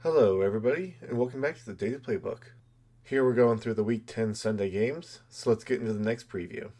Hello, everybody, and welcome back to the Data Playbook. Here we're going through the Week 10 Sunday games, so let's get into the next preview.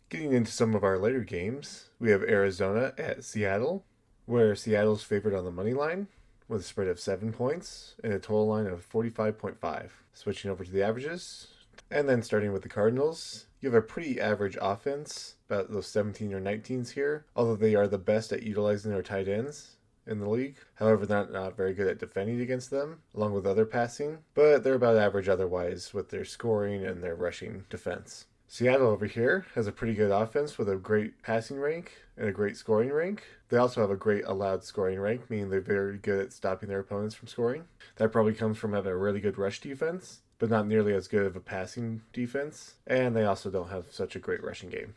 Getting into some of our later games, we have Arizona at Seattle, where Seattle's favored on the money line with a spread of 7 points and a total line of 45.5. Switching over to the averages, and then starting with the Cardinals, you have a pretty average offense, about those 17 or 19s here, although they are the best at utilizing their tight ends in the league. However, they're not very good at defending against them, along with other passing, but they're about average otherwise with their scoring and their rushing defense. Seattle over here has a pretty good offense with a great passing rank and a great scoring rank. They also have a great allowed scoring rank, meaning they're very good at stopping their opponents from scoring. That probably comes from having a really good rush defense, but not nearly as good of a passing defense, and they also don't have such a great rushing game.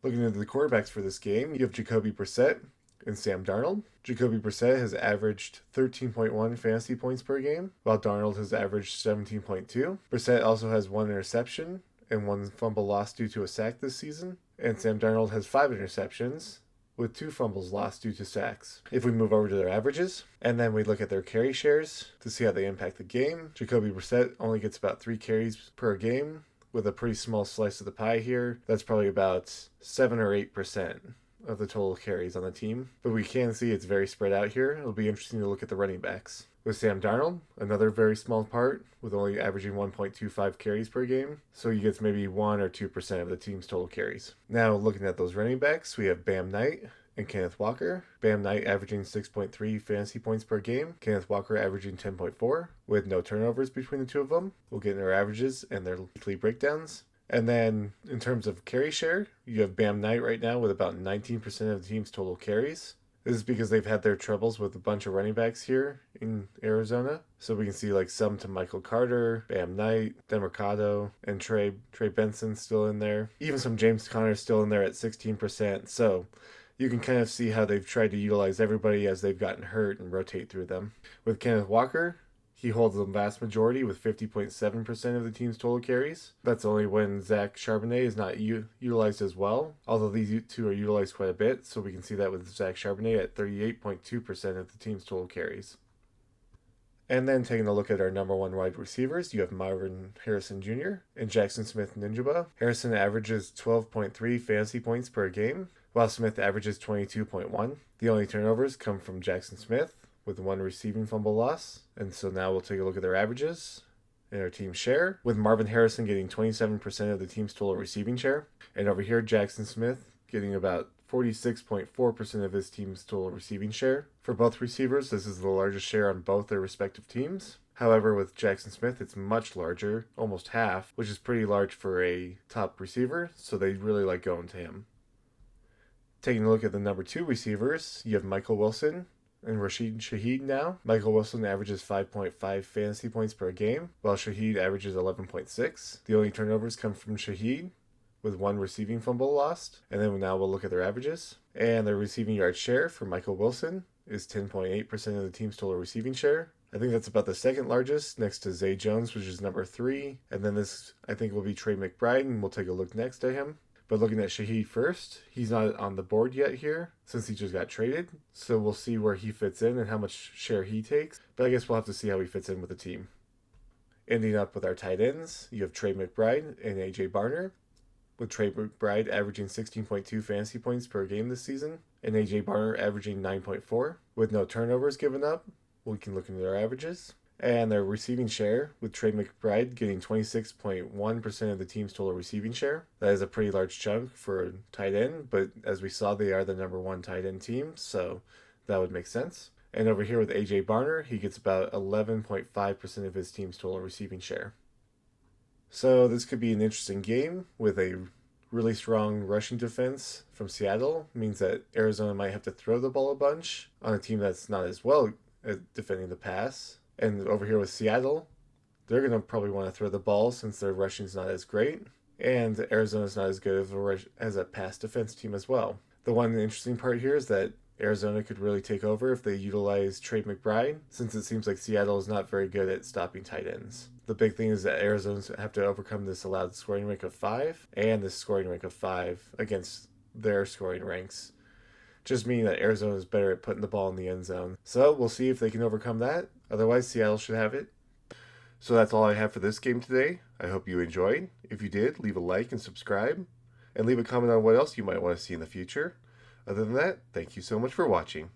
Looking into the quarterbacks for this game, you have Jacoby Brissett and Sam Darnold. Jacoby Brissett has averaged 13.1 fantasy points per game, while Darnold has averaged 17.2. Brissett also has one interception and one fumble lost due to a sack this season, and Sam Darnold has 5 interceptions, with 2 fumbles lost due to sacks. If we move over to their averages, and then we look at their carry shares to see how they impact the game, Jacoby Brissett only gets about 3 carries per game, with a pretty small slice of the pie here. That's probably about 7 or 8% of the total carries on the team, but we can see it's very spread out here. It'll be interesting to look at the running backs. With Sam Darnold, another very small part, with only averaging 1.25 carries per game, so he gets maybe 1 or 2% of the team's total carries. Now, looking at those running backs, we have Bam Knight and Kenneth Walker. Bam Knight averaging 6.3 fantasy points per game, Kenneth Walker averaging 10.4, with no turnovers between the two of them. We'll get in their averages and their weekly breakdowns. And then in terms of carry share, you have Bam Knight right now with about 19% of the team's total carries. This is because they've had their troubles with a bunch of running backs here in Arizona. So we can see like some to Michael Carter, Bam Knight, Demercado, and Trey Benson still in there. Even some James Conner still in there at 16%. So you can kind of see how they've tried to utilize everybody as they've gotten hurt and rotate through them. With Kenneth Walker, he holds the vast majority with 50.7% of the team's total carries. That's only when Zach Charbonnet is not utilized as well, although these two are utilized quite a bit, so we can see that with Zach Charbonnet at 38.2% of the team's total carries. And then taking a look at our number one wide receivers, you have Marvin Harrison Jr. and Jackson Smith-Njigba. Harrison averages 12.3 fantasy points per game, while Smith averages 22.1. The only turnovers come from Jackson Smith, with 1 receiving fumble loss. And so now we'll take a look at their averages and our team share, with Marvin Harrison getting 27% of the team's total receiving share. And over here, Jackson Smith getting about 46.4% of his team's total receiving share. For both receivers, this is the largest share on both their respective teams. However, with Jackson Smith, it's much larger, almost half, which is pretty large for a top receiver, so they really like going to him. Taking a look at the number 2 receivers, you have Michael Wilson and Rashid Shaheed now. Michael Wilson averages 5.5 fantasy points per game, while Shaheed averages 11.6. The only turnovers come from Shaheed, with 1 receiving fumble lost. And then now we'll look at their averages. And their receiving yard share for Michael Wilson is 10.8% of the team's total receiving share. I think that's about the second largest, next to Zay Jones, which is number 3. And then this, I think, will be Trey McBride, and we'll take a look next to him. But looking at Shaheed first, he's not on the board yet here since he just got traded. So we'll see where he fits in and how much share he takes. But I guess we'll have to see how he fits in with the team. Ending up with our tight ends, you have Trey McBride and AJ Barner, with Trey McBride averaging 16.2 fantasy points per game this season, and AJ Barner averaging 9.4. With no turnovers given up, we can look into their averages. And their receiving share, with Trey McBride getting 26.1% of the team's total receiving share. That is a pretty large chunk for a tight end, but as we saw, they are the number 1 tight end team, so that would make sense. And over here with AJ Barner, he gets about 11.5% of his team's total receiving share. So this could be an interesting game with a really strong rushing defense from Seattle. It means that Arizona might have to throw the ball a bunch on a team that's not as well at defending the pass. And over here with Seattle, they're going to probably want to throw the ball since their rushing's not as great. And Arizona's not as good as a pass defense team as well. The one interesting part here is that Arizona could really take over if they utilize Trey McBride, since it seems like Seattle is not very good at stopping tight ends. The big thing is that Arizona's have to overcome this allowed scoring rank of 5 and this scoring rank of 5 against their scoring ranks. just meaning that Arizona is better at putting the ball in the end zone. So we'll see if they can overcome that. Otherwise, Seattle should have it. So that's all I have for this game today. I hope you enjoyed. If you did, leave a like and subscribe. And leave a comment on what else you might want to see in the future. Other than that, thank you so much for watching.